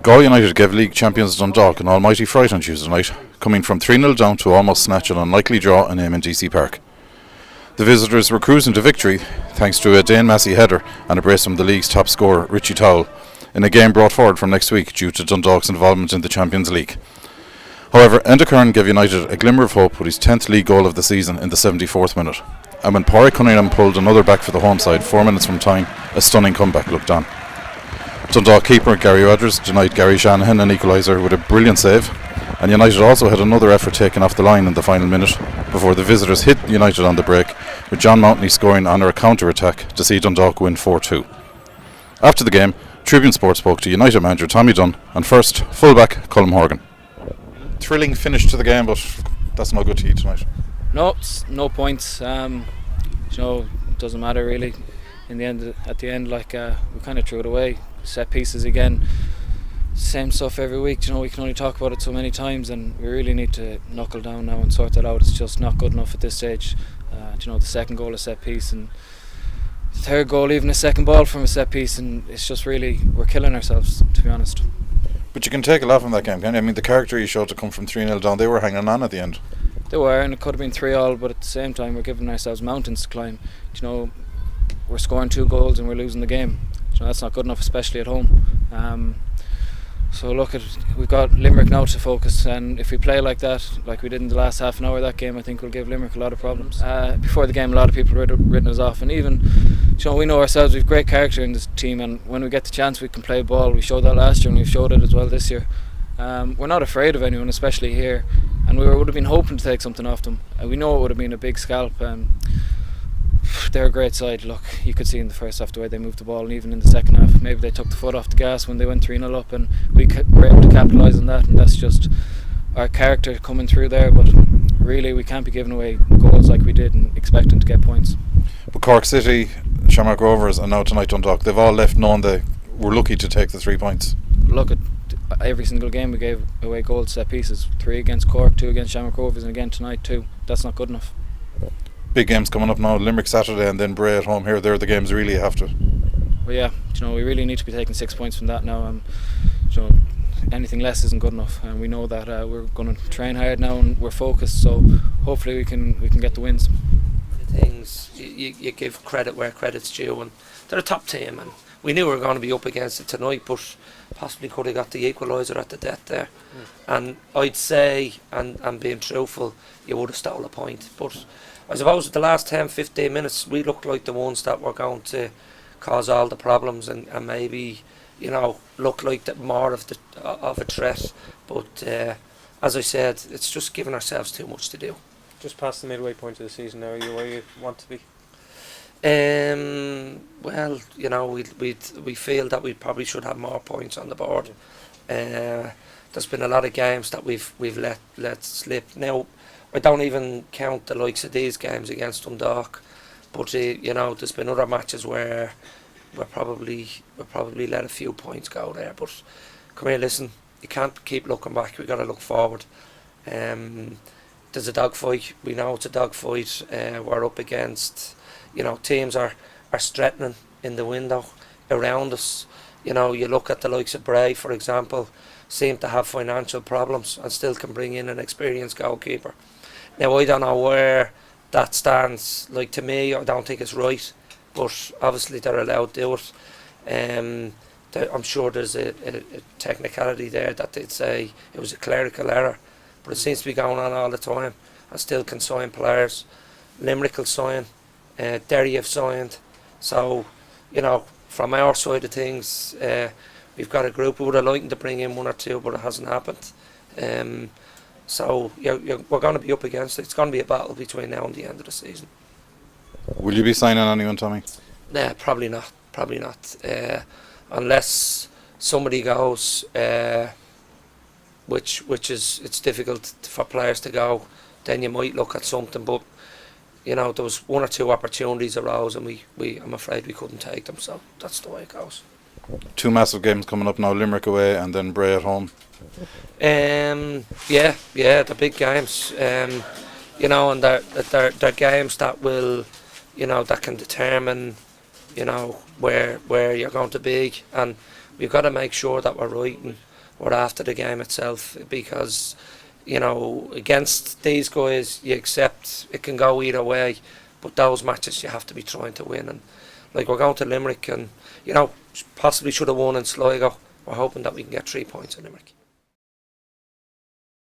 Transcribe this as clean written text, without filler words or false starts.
Galway United gave league champions Dundalk an almighty fright on Tuesday night, coming from 3-0 down to almost snatch an unlikely draw in Eamon DC Park. The visitors were cruising to victory thanks to a Dane Massey header and a brace from the league's top scorer Richie Towell in a game brought forward from next week due to Dundalk's involvement in the Champions League. However, Enda Kern gave United a glimmer of hope with his 10th league goal of the season in the 74th minute, and when Pádraig Cunningham pulled another back for the home side 4 minutes from time, a stunning comeback looked on. Dundalk keeper Gary Rogers denied Gary Shanahan an equaliser with a brilliant save, and United also had another effort taken off the line in the final minute before the visitors hit United on the break, with John Mountney scoring on a counter-attack to see Dundalk win 4-2. After the game, Tribune Sport spoke to United manager Tommy Dunne and first full-back Colm Horgan. Thrilling finish to the game, but that's no good to you tonight. No, it's no points. It doesn't matter really. In the end, at the end, we kind of threw it away. Set pieces again, same stuff every week. We can only talk about it so many times, and we really need to knuckle down now and sort that out. It's just not good enough at this stage. The second goal a set piece, and the third goal even a second ball from a set piece, and it's just really we're killing ourselves, to be honest. But you can take a lot from that game, can't you? I mean, the character you showed to come from 3-0 down, they were hanging on at the end. They were, and it could have been 3-3, but at the same time we're giving ourselves mountains to climb. We're scoring 2 goals and we're losing the game. That's not good enough, especially at home. So we've got Limerick now to focus, and if we play like that, like we did in the last half an hour of that game, I think we'll give Limerick a lot of problems. Before the game, a lot of people had written us off, and even we know ourselves, we've great character in this team, and when we get the chance we can play ball. We showed that last year and we've showed it as well this year. We're not afraid of anyone, especially here, and we would have been hoping to take something off them. We know it would have been a big scalp. They're a great side. Look, you could see in the first half the way they moved the ball, and even in the second half maybe they took the foot off the gas when they went 3-0 up, and we were able to capitalise on that, and that's just our character coming through there. But really we can't be giving away goals like we did and expecting to get points. But Cork City, Shamrock Rovers and now tonight Dundalk, they've all left knowing they were lucky to take the 3 points. Look, at every single game we gave away goals, set pieces. 3 against Cork, 2 against Shamrock Rovers, and again tonight 2. That's not good enough. Big games coming up now, Limerick Saturday and then Bray at home here. They're the games really you have to. Well, yeah, we really need to be taking 6 points from that now. Anything less isn't good enough, and we know that. We're going to train hard now and we're focused, so hopefully we can get the wins. Things you give credit where credit's due, and they're a top team, and we knew we were going to be up against it tonight, but possibly could have got the equaliser at the death there. And I'd say, and being truthful, you would have stole a point, but I suppose the last 10-15 minutes we looked like the ones that were going to cause all the problems, and maybe look like more of a threat. But as I said, it's just giving ourselves too much to do. Just past the midway point of the season now, are you where you want to be? Well, we feel that we probably should have more points on the board. There's been a lot of games that we've let slip. Now, I don't even count the likes of these games against Dundalk, but there's been other matches where we're probably let a few points go there. But come here, listen, you can't keep looking back. We got to look forward. There's a dogfight. We know it's a dogfight. We're up against, teams are threatening in the window around us. You look at the likes of Bray, for example, seem to have financial problems and still can bring in an experienced goalkeeper. Now, I don't know where that stands. Like, to me, I don't think it's right, but obviously they're allowed to do it. I'm sure there's a technicality there that they'd say it was a clerical error, but it seems to be going on all the time, and still can sign players. Limerick will sign, Derry have signed. So, from our side of things, we've got a group who would have liked to bring in 1 or 2, but it hasn't happened. So we're going to be up against it. It's going to be a battle between now and the end of the season. Will you be signing anyone, Tommy? Nah, probably not. Unless somebody goes, which is, it's difficult for players to go, then you might look at something. But there was 1 or 2 opportunities arose, and I'm afraid we couldn't take them. So that's the way it goes. 2 massive games coming up now, Limerick away and then Bray at home. Yeah, they're big games. And they're games that will, that can determine, you know, where you're going to be, and we've got to make sure that we're right and we're after the game itself, because, you know, against these guys you accept it can go either way, but those matches you have to be trying to win. And like, we're going to Limerick and, you know, possibly should have won in Sligo. We're hoping that we can get 3 points in Limerick.